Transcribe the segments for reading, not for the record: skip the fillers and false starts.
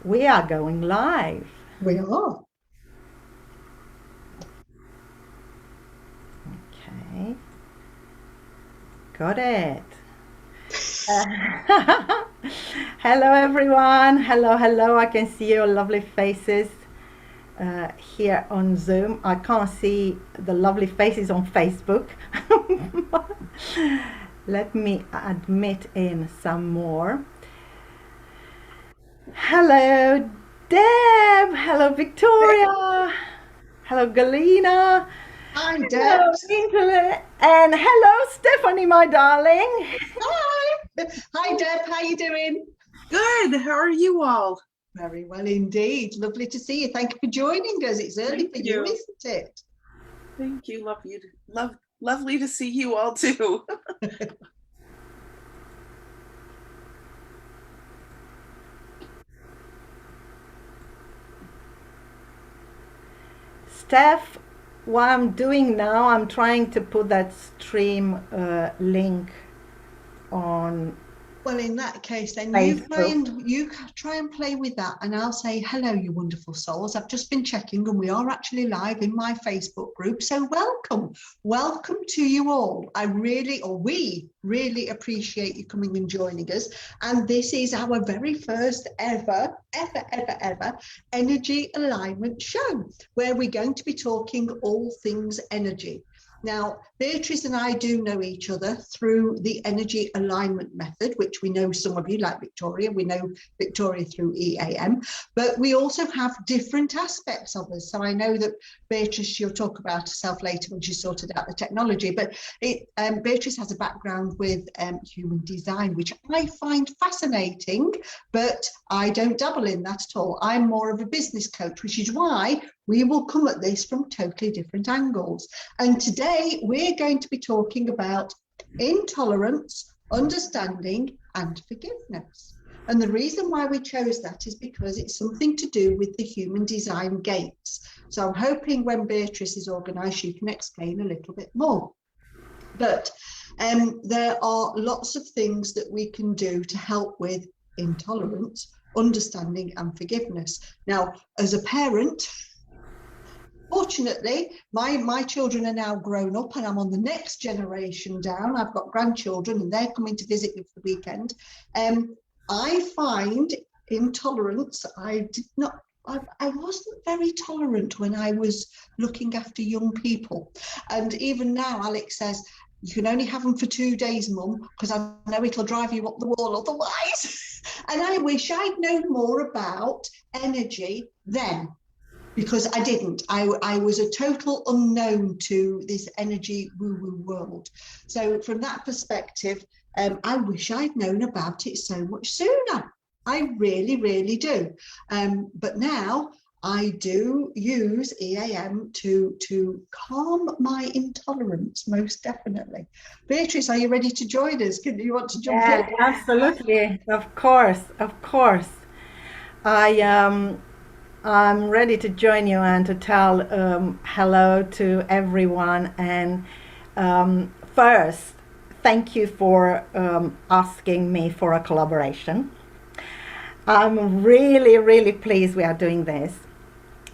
We are going live. We are. Okay, got it. Uh, hello, everyone. Hello, hello. I can see your lovely faces here on Zoom. I can't see the lovely faces on Facebook. Let me admit in some more. Hello, Deb. Hello, Victoria. Hello, Galina. Hi, Hello, Debs. Internet. And hello, Stephanie, my darling. Hi. Hi, Deb. How you doing? Good. How are you all? Very well indeed. Lovely to see you. Thank you for joining us. It's early Thank for you, you. isn't it? Thank you. Lovely to see you all too. Steph, what I'm doing now, I'm trying to put that stream link on Well, in that case, then Facebook. you try and play with that, and I'll say hello, you wonderful souls. I've just been checking, and we are actually live in my Facebook group. So welcome to you all. We really appreciate you coming and joining us. And this is our very first ever energy alignment show, where we're going to be talking all things energy. Now, Beatrice and I do know each other through the energy alignment method, which we know some of you, like Victoria, we know Victoria through EAM, but we also have different aspects of us. So I know that Beatrice, she'll talk about herself later when she's sorted out the technology, but Beatrice has a background with human design, which I find fascinating, but I don't dabble in that at all. I'm more of a business coach, which is why we will come at this from totally different angles. And today we're going to be talking about intolerance, understanding, and forgiveness. And the reason why we chose that is because it's something to do with the human design gates. So I'm hoping when Beatrice is organised, she can explain a little bit more. But there are lots of things that we can do to help with intolerance, understanding, and forgiveness. Now, as a parent, fortunately, my children are now grown up and I'm on the next generation down. I've got grandchildren and they're coming to visit me for the weekend. I find intolerance, I wasn't very tolerant when I was looking after young people. And even now, Alex says, you can only have them for 2 days, Mum, because I know it'll drive you up the wall otherwise. And I wish I'd known more about energy then, because I didn't. I was a total unknown to this energy woo-woo world. So from that perspective, I wish I'd known about it so much sooner. I really, really do. But now I do use EAM to calm my intolerance, most definitely. Beatrice, are you ready to join us? You want to jump in? Yeah, absolutely. Of course, of course. I I'm ready to join you and to tell hello to everyone. And first, thank you for asking me for a collaboration. I'm really, really pleased we are doing this.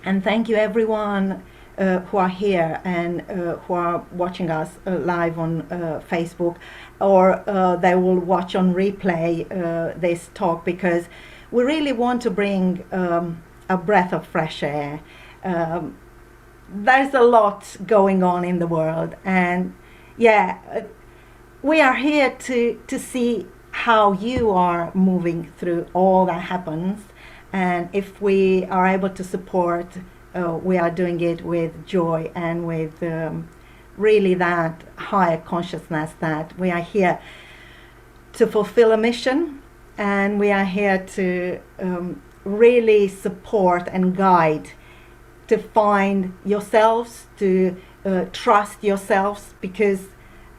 And thank you, everyone who are here and who are watching us live on Facebook, or they will watch on replay this talk, because we really want to bring a breath of fresh air. There's a lot going on in the world, and yeah, we are here to see how you are moving through all that happens, and if we are able to support, we are doing it with joy and with really that higher consciousness that we are here to fulfill a mission, and we are here to really support and guide, to find yourselves, to trust yourselves, because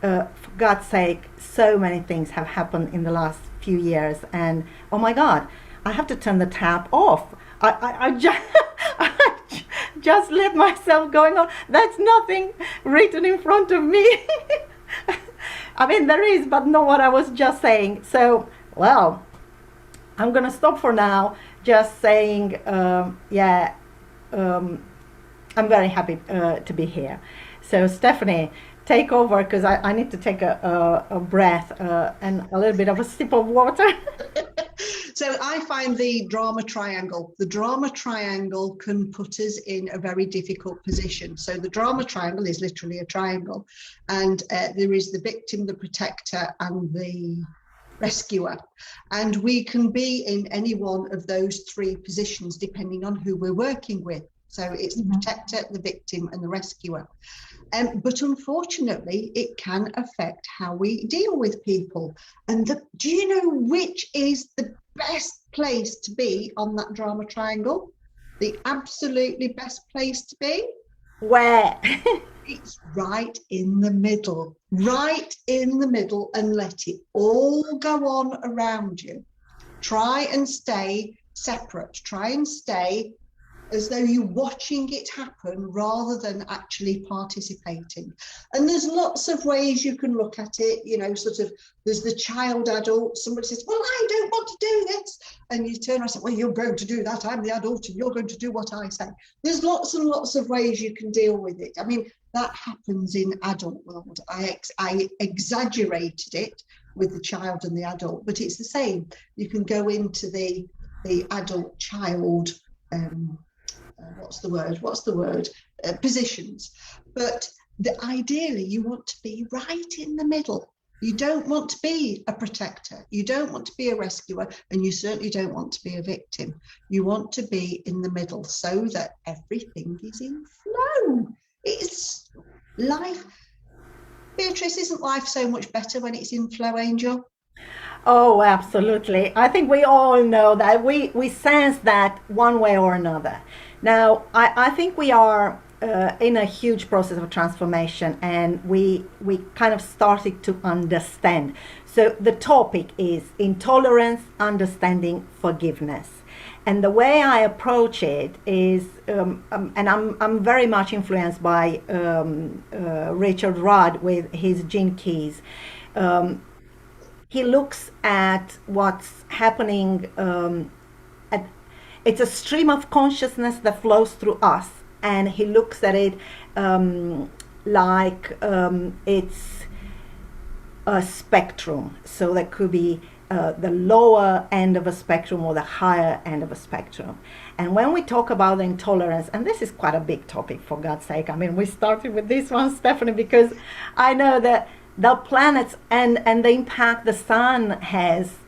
for God's sake, so many things have happened in the last few years, and oh my God, I have to turn the tap off. I just, I just let myself going on. That's nothing written in front of me. I mean, there is, but not what I was just saying. So, well, I'm gonna stop for now. just saying, yeah, I'm very happy to be here. So Stephanie, take over because I need to take a breath and a little bit of a sip of water. So I find the drama triangle. The drama triangle can put us in a very difficult position. So the drama triangle is literally a triangle, and there is the victim, the protector, and the rescuer. And we can be in any one of those three positions depending on who we're working with. So it's the protector, the victim, and the rescuer. But unfortunately, it can affect how we deal with people. And do you know which is the best place to be on that drama triangle? The absolutely best place to be? Where? It's right in the middle, and let it all go on around you. Try and stay separate. Try and stay as though you're watching it happen rather than actually participating. And there's lots of ways you can look at it, you know, sort of, there's the child adult, somebody says, well, I don't want to do this. And you turn around and say, well, you're going to do that, I'm the adult and you're going to do what I say. There's lots and lots of ways you can deal with it. I mean, that happens in adult world. I exaggerated it with the child and the adult, but it's the same. You can go into the adult child positions, but ideally you want to be right in the middle. You don't want to be a protector, you don't want to be a rescuer, and you certainly don't want to be a victim. You want to be in the middle so that everything is in flow. It's life. Beatrice, isn't life so much better when it's in flow, Angel? Oh, absolutely. I think we all know that. We sense that one way or another. Now, I think we are in a huge process of transformation, and we kind of started to understand. So the topic is intolerance, understanding, forgiveness. And the way I approach it is, and I'm very much influenced by Richard Rudd with his Gene Keys. He looks at what's happening. It's a stream of consciousness that flows through us, and he looks at it like it's a spectrum. So that could be the lower end of a spectrum or the higher end of a spectrum. And when we talk about the intolerance, and this is quite a big topic, for God's sake. I mean, we started with this one, Stephanie, because I know that the planets and the impact the sun has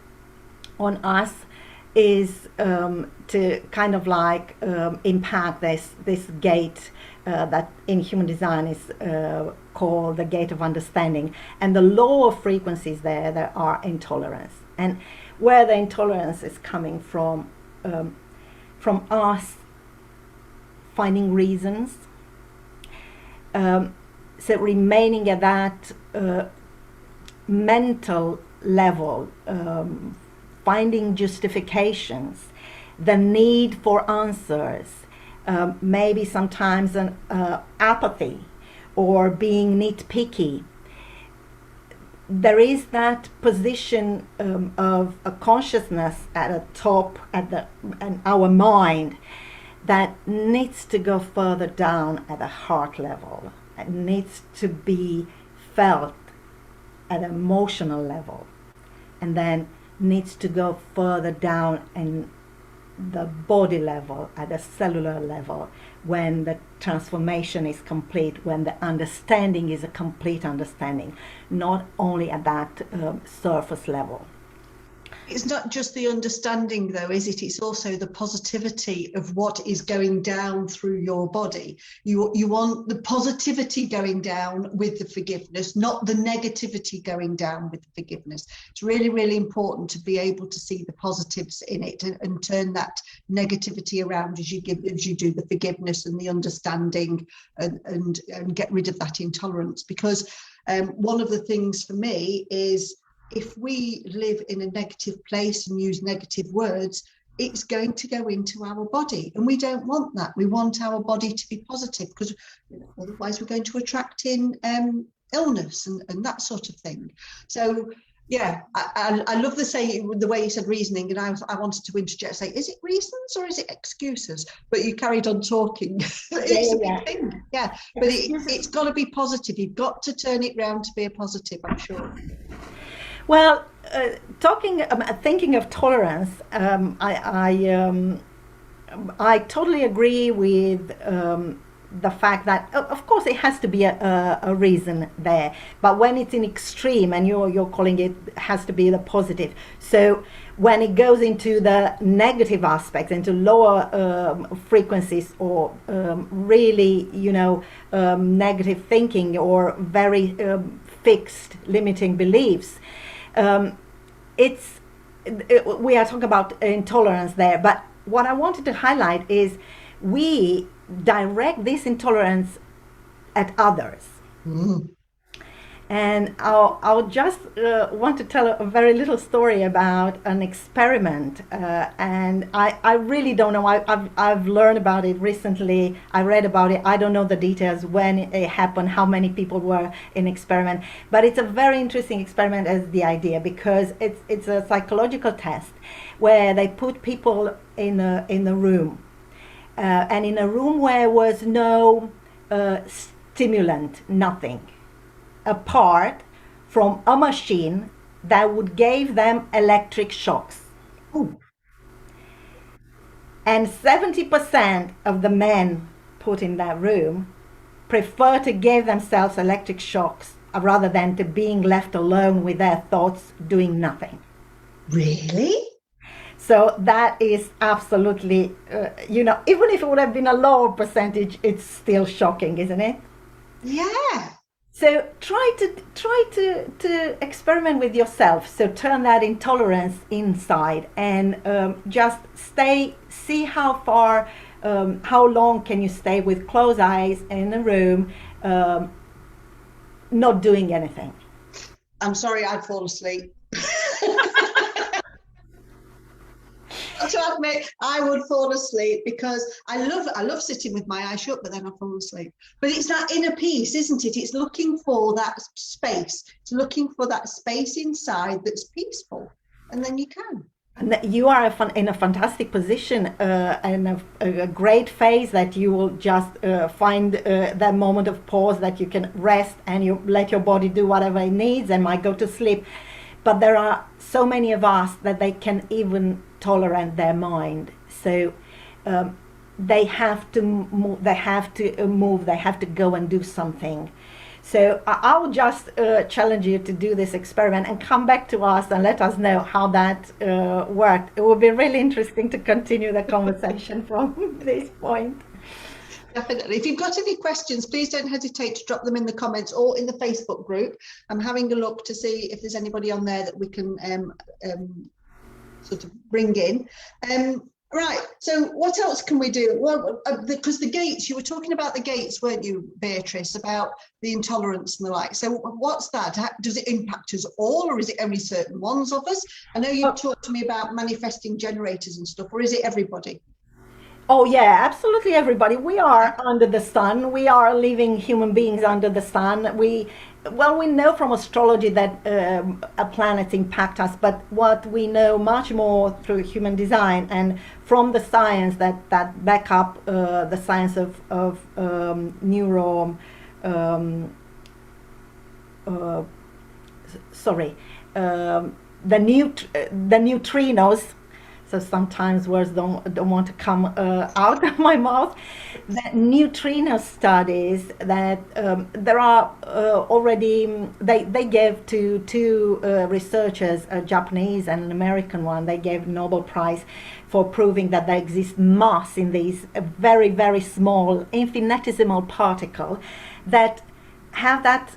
on us is to kind of like impact this gate that in human design is called the gate of understanding. And the lower frequencies there are intolerance. And where the intolerance is coming from us finding reasons, so remaining at that mental level, finding justifications, the need for answers, maybe sometimes an apathy or being nitpicky. There is that position of a consciousness at the top, in our mind, that needs to go further down at the heart level. It needs to be felt at an emotional level, and then needs to go further down in the body level, at the cellular level, when the transformation is complete, when the understanding is a complete understanding, not only at that surface level. It's not just the understanding, though, is it? It's also the positivity of what is going down through your body. You want the positivity going down with the forgiveness, not the negativity going down with the forgiveness. It's really, really important to be able to see the positives in it and turn that negativity around as you do the forgiveness and the understanding, and get rid of that intolerance. Because one of the things for me is, if we live in a negative place and use negative words, it's going to go into our body, and we don't want that. We want our body to be positive, because otherwise we're going to attract in illness and that sort of thing. So Yeah, I love the way you said reasoning, and I wanted to interject, say, is it reasons or is it excuses? But you carried on talking. It's a big thing, yeah. But it's got to be positive. You've got to turn it round to be a positive, I'm sure. Well, thinking of tolerance, I totally agree with the fact that, of course, it has to be a reason there. But when it's in extreme, and you're calling it, has to be the positive. So when it goes into the negative aspects, into lower frequencies, or really, negative thinking, or very fixed, limiting beliefs, we are talking about intolerance there. But what I wanted to highlight is we direct this intolerance at others. And I'll just want to tell a very little story about an experiment. And I really don't know. I've learned about it recently. I read about it. I don't know the details, when it happened, how many people were in experiment. But it's a very interesting experiment as the idea, because it's a psychological test where they put people in a room. And in a room where was no stimulant, nothing, apart from a machine that would give them electric shocks. Oh. And 70% of the men put in that room prefer to give themselves electric shocks rather than to being left alone with their thoughts doing nothing. Really? So that is absolutely, even if it would have been a lower percentage, it's still shocking, isn't it? Yeah. So try to experiment with yourself. So turn that intolerance inside, and just see how far, how long can you stay with closed eyes in a room, not doing anything. I'm sorry, I'd fall asleep. To admit, I would fall asleep, because I love sitting with my eyes shut, but then I fall asleep. But it's that inner peace, isn't it? It's looking for that space. It's looking for that space inside that's peaceful, and then you can. And you are in a fantastic position, and a great phase that you will just find that moment of pause that you can rest, and you let your body do whatever it needs and might go to sleep. But there are so many of us that they can even tolerate their mind. So they have to move, they have to go and do something. So I will just challenge you to do this experiment and come back to us and let us know how that worked. It will be really interesting to continue the conversation from this point. Definitely. If you've got any questions, please don't hesitate to drop them in the comments or in the Facebook group. I'm having a look to see if there's anybody on there that we can sort of bring in. Right, so what else can we do? Well, because the gates, you were talking about the gates, weren't you, Beatrice, about the intolerance and the like. So what's that? Does it impact us all, or is it only certain ones of us? I know you've talked to me about manifesting generators and stuff, or is it everybody? Oh yeah, absolutely everybody. We are under the sun. We are living human beings under the sun. We know from astrology that planets impact us, but what we know much more through human design and from the science that back up the science of the neutrinos. So sometimes words don't want to come out of my mouth. The neutrino studies that there are already, they gave to two researchers, a Japanese and an American one, they gave Nobel Prize for proving that there exists mass in these very, very small, infinitesimal particle that have that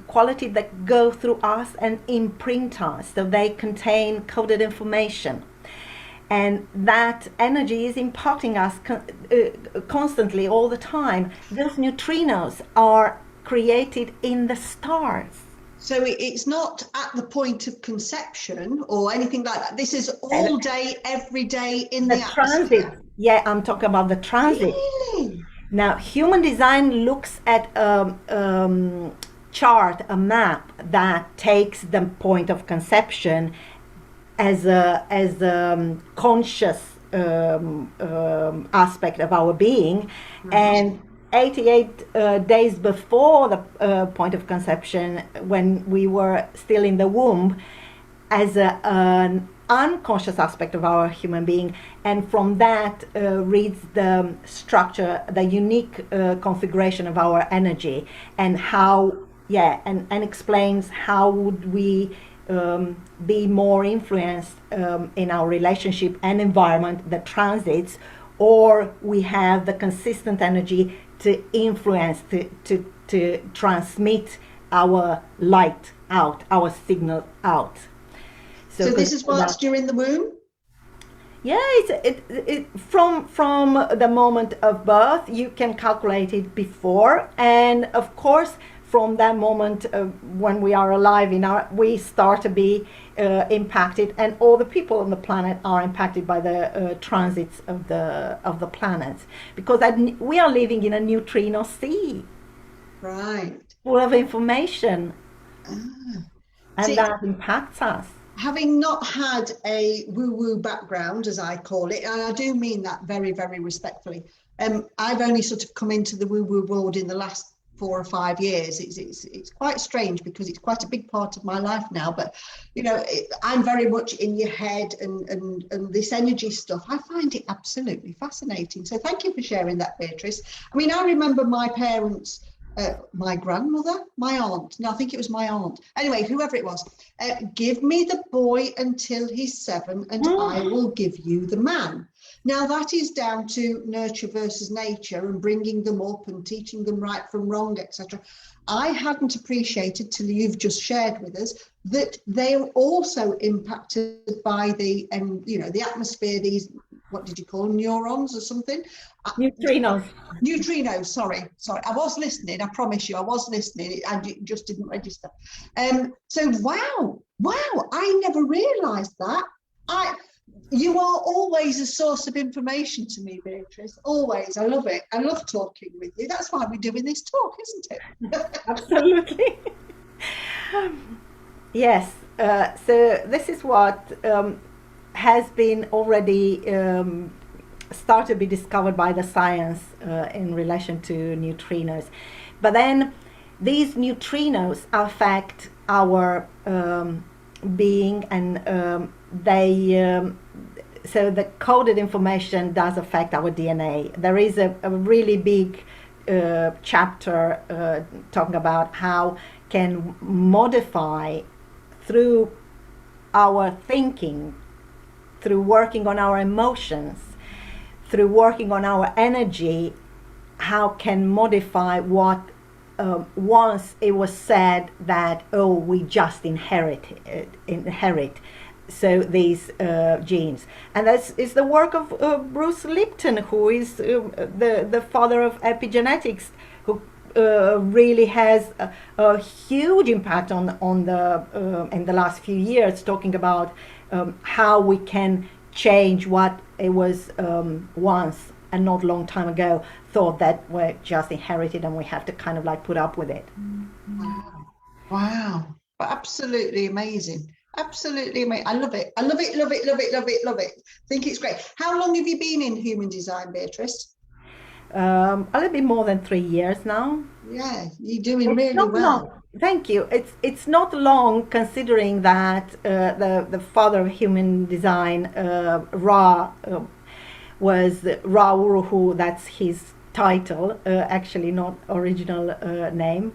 quality that go through us and imprint us. So they contain coded information. And that energy is imparting us constantly, all the time. Those neutrinos are created in the stars. So it's not at the point of conception or anything like that. This is all day, every day in the transit. Atmosphere. Yeah, I'm talking about the transit. Really? Now, human design looks at chart, a map that takes the point of conception as a conscious aspect of our being, and 88 days before the point of conception, when we were still in the womb, as an unconscious aspect of our human being, and from that reads the structure, the unique configuration of our energy, and how, and explains how would we be more influenced in our relationship and environment that transits, or we have the consistent energy to influence, to transmit our light out, our signal out. So this is what's during the womb? Yeah, from the moment of birth. You can calculate it before, and of course from that moment when we are alive we start to be impacted, and all the people on the planet are impacted by the transits of the planets, because we are living in a neutrino sea, right, full of information, and that impacts us. Having not had a woo-woo background, as I call it, and I do mean that very, very respectfully, I've only sort of come into the woo-woo world in the last 4 or 5 years. It's quite strange because it's quite a big part of my life now, but you know, I'm very much in your head, and this energy stuff, I find it absolutely fascinating. So thank you for sharing that, Beatrice. I mean, I remember my parents, my grandmother, my aunt, no, I think it was my aunt, anyway, whoever it was, give me the boy until he's 7 and I will give you the man. Now that is down to nurture versus nature, and bringing them up and teaching them right from wrong, etc. I hadn't appreciated till you've just shared with us that they are also impacted by the the atmosphere, these, what did you call them, neurons or something? Neutrinos, sorry. I was listening, I promise you, I was listening, and it just didn't register. So wow, I never realised that. You are always a source of information to me, Beatrice, always. I love it. I love talking with you. That's why we're doing this talk, isn't it? Absolutely. Yes. So this is what has been already started to be discovered by the science in relation to neutrinos. But then these neutrinos affect our being, and so the coded information does affect our DNA. There is a really big chapter talking about how can modify through our thinking, through working on our emotions, through working on our energy, how can modify what once it was said that, oh, we just inherit so these genes. And that is the work of Bruce Lipton, who is the father of epigenetics, who really has a huge impact on the in the last few years, talking about how we can change what it was once, and not long time ago, thought that we're just inherited and we have to kind of like put up with it. Wow. Absolutely amazing. Absolutely amazing. I love it. I love it, love it, love it, love it, love it. I think it's great. How long have you been in human design, Beatrice? A little bit more than 3 years now. Yeah, you're doing really well. Long. Thank you. It's not long, considering that the father of human design, Ra, was Ra Uruhu. That's his title, actually not original name.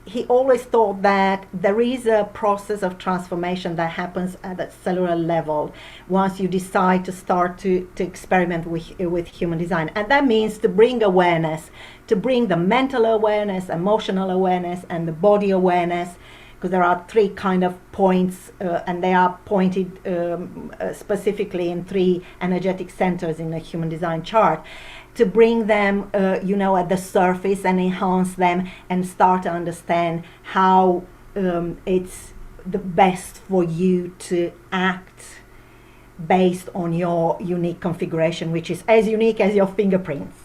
He always thought that there is a process of transformation that happens at a cellular level once you decide to start to experiment with human design. And that means to bring awareness, to bring the mental awareness, emotional awareness, and the body awareness, because there are 3 kind of points, and they are pointed specifically in 3 energetic centers in the human design chart, to bring them at the surface and enhance them, and start to understand how it's the best for you to act based on your unique configuration, which is as unique as your fingerprints.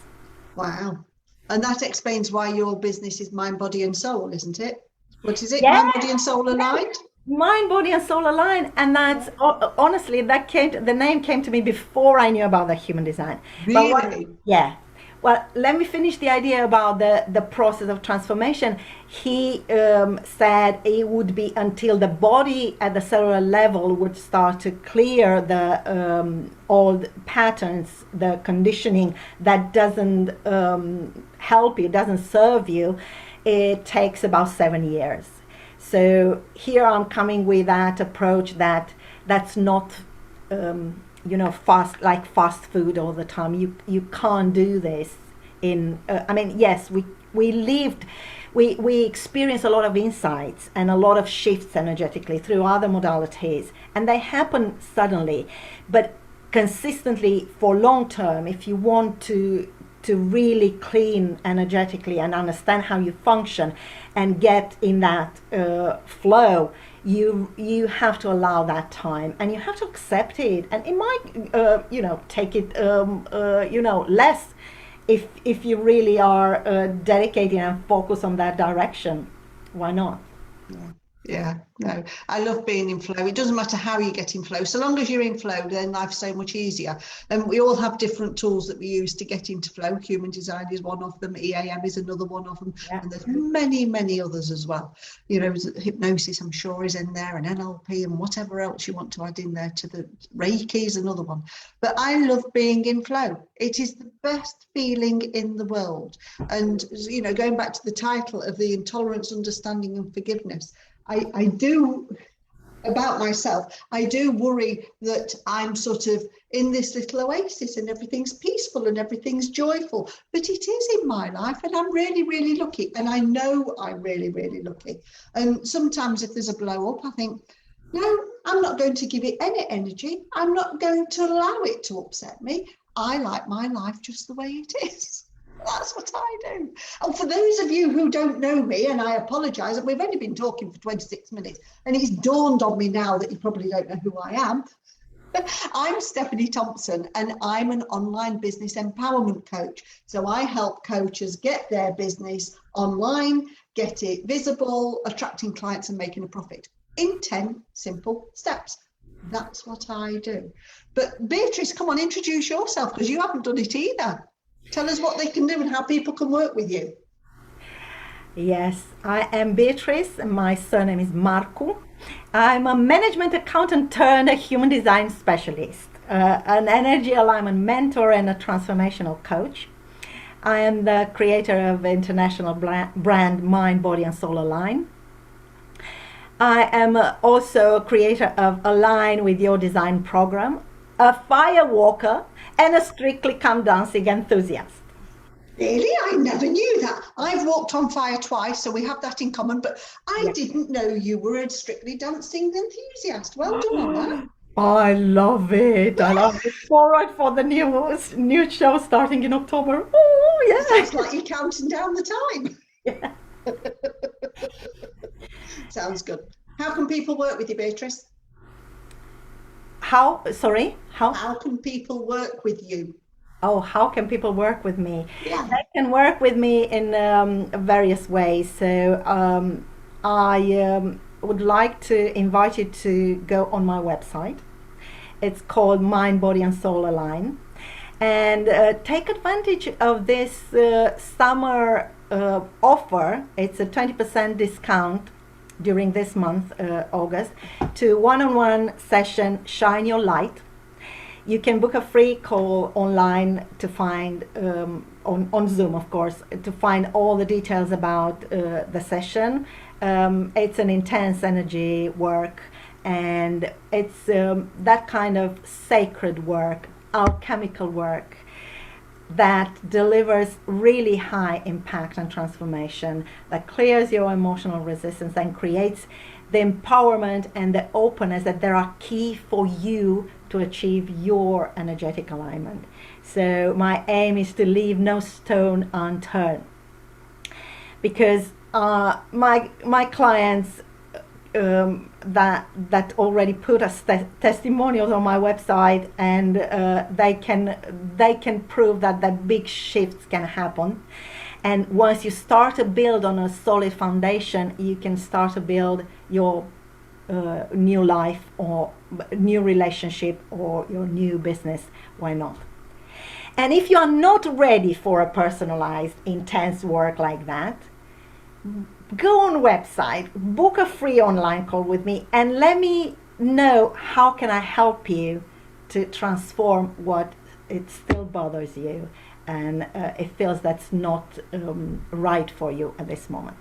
Wow. And that explains why your business is Mind, Body and Soul, isn't it? What is it? Yeah. Mind, Body and Soul aligned? Mind, Body and Soul aligned, and that's honestly the name came to me before I knew about the human design. Really? Yeah. Well, let me finish the idea about the process of transformation. He said it would be until the body at the cellular level would start to clear the old patterns, the conditioning that doesn't help you, doesn't serve you. It takes about 7 years. So here I'm coming with that approach that's not fast food all the time. You can't do this in yes, we experience a lot of insights and a lot of shifts energetically through other modalities, and they happen suddenly, but consistently for long term. If you want to really clean energetically and understand how you function and get in that flow, you have to allow that time, and you have to accept it, and it might take it less if you really are dedicated and focused on that direction. Why not? Yeah, no, I love being in flow. It doesn't matter how you get in flow. So long as you're in flow, then life's so much easier. And we all have different tools that we use to get into flow. Human design is one of them. EAM is another one of them. Yeah. And there's many, many others as well. Hypnosis, I'm sure, is in there, and NLP and whatever else you want to add in there. To the Reiki is another one. But I love being in flow. It is the best feeling in the world. And, going back to the title of the Intolerance, Understanding and Forgiveness, I do, about myself, I do worry that I'm sort of in this little oasis and everything's peaceful and everything's joyful, but it is in my life, and I'm really, really lucky, and I know I'm really, really lucky. And sometimes if there's a blow up, I think, no, I'm not going to give it any energy. I'm not going to allow it to upset me. I like my life just the way it is. That's what I do. And for those of you who don't know me, and I apologise, we've only been talking for 26 minutes, and it's dawned on me now that you probably don't know who I am. I'm Stephanie Thompson, and I'm an online business empowerment coach. So I help coaches get their business online, get it visible, attracting clients and making a profit in 10 simple steps. That's what I do. But Beatrice, come on, introduce yourself, because you haven't done it either. Tell us what they can do and how people can work with you. Yes, I am Beatrice. My surname is Marco. I'm a management accountant turned a human design specialist, an energy alignment mentor, and a transformational coach. I am the creator of international brand Mind, Body and Soul Align. I am also a creator of Align with Your Design program, a fire walker, and a Strictly Come Dancing enthusiast. Really? I never knew that. I've walked on fire twice, so we have that in common, but I didn't know you were a Strictly Dancing enthusiast. Well done on that. I love it. I love it. Forward for the new show starting in October. Oh, yeah. Sounds like you're counting down the time. Yeah. Sounds good. How can people work with you, Beatrice? How can people work with you? Oh, how can people work with me? Yeah. They can work with me in various ways. So I would like to invite you to go on my website. It's called Mind, Body and Soul Align, and take advantage of this summer offer. It's a 20% discount during this month, August, to one-on-one session, Shine Your Light. You can book a free call online to find, on Zoom, of course, to find all the details about the session. It's an intense energy work, and it's that kind of sacred work, alchemical work, that delivers really high impact and transformation, that clears your emotional resistance and creates the empowerment and the openness that there are key for you to achieve your energetic alignment. So my aim is to leave no stone unturned, because my clients that already put us testimonials on my website, and they can prove that big shifts can happen, And once you start to build on a solid foundation, you can start to build your new life or new relationship or your new business. Why not? And if you are not ready for a personalized, intense work like that, go on website, book a free online call with me, and let me know how can I help you to transform what it still bothers you and it feels that's not right for you at this moment.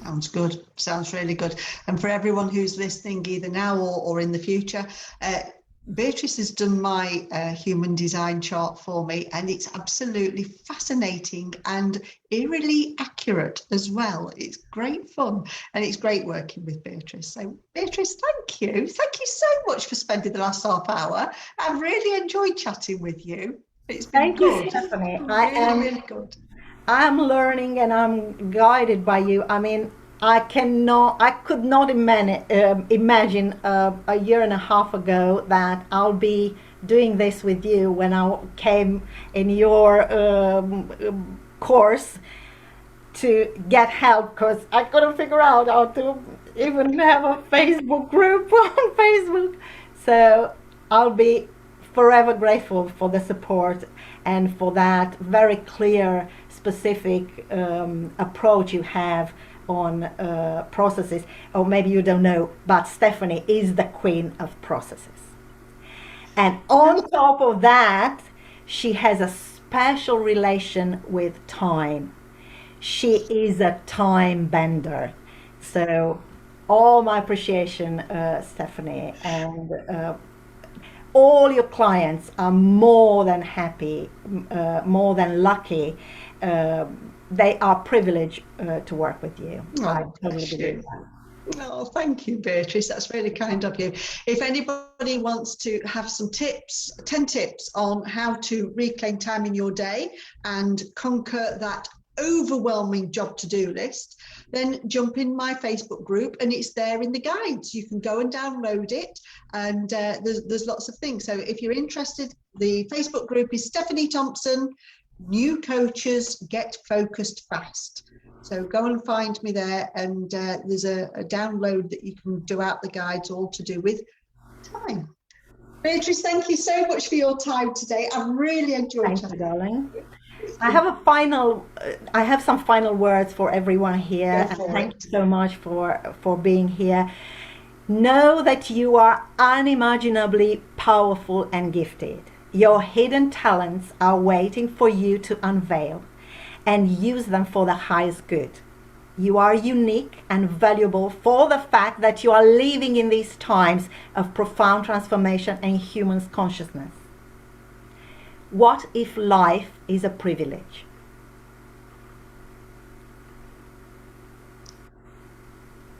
Sounds good. Sounds really good. And for everyone who's listening, either now or in the future, Beatrice has done my human design chart for me, and it's absolutely fascinating and eerily accurate as well. It's great fun, and it's great working with Beatrice. So, Beatrice, thank you. Thank you so much for spending the last half hour. I've really enjoyed chatting with you. It's been good. You, Stephanie. Really good. I'm learning and I'm guided by you. I mean, I could not imagine a year and a half ago that I'll be doing this with you when I came in your course to get help, because I couldn't figure out how to even have a Facebook group on Facebook. So I'll be forever grateful for the support and for that very clear, specific approach you have on processes. Or maybe you don't know, but Stephanie is the queen of processes. And on top of that, she has a special relation with time. She is a time bender. So all my appreciation, Stephanie, and all your clients are more than happy, more than lucky. They are privileged to work with you. I totally believe that. Oh, thank you, Beatrice. That's really kind of you. If anybody wants to have some tips, 10 tips on how to reclaim time in your day and conquer that overwhelming job to-do list, then jump in my Facebook group, and it's there in the guides. You can go and download it, and there's lots of things. So if you're interested, the Facebook group is Stephanie Thompson, New Coaches Get Focused Fast. So go and find me there, and there's a download that you can do out the guides, all to do with time. Beatrice, thank you so much for your time today. I've really enjoyed it. Thank you, darling. I have some final words for everyone here. And thank you so much for being here. Know that you are unimaginably powerful and gifted. Your hidden talents are waiting for you to unveil and use them for the highest good. You are unique and valuable for the fact that you are living in these times of profound transformation in human consciousness. What if life is a privilege?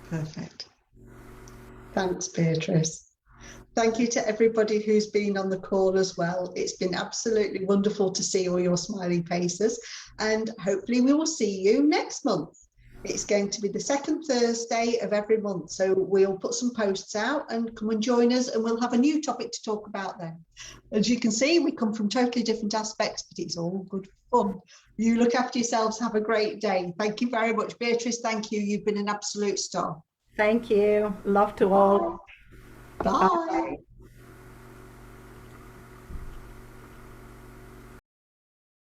Perfect. Thanks, Beatrice. Thank you to everybody who's been on the call as well. It's been absolutely wonderful to see all your smiling faces, and hopefully we will see you next month. It's going to be the second Thursday of every month, so we'll put some posts out and come and join us, and we'll have a new topic to talk about then. As you can see, we come from totally different aspects, but it's all good fun. You look after yourselves. Have a great day. Thank you very much. Beatrice, thank you. You've been an absolute star. Thank you. Love to all. Bye. Bye.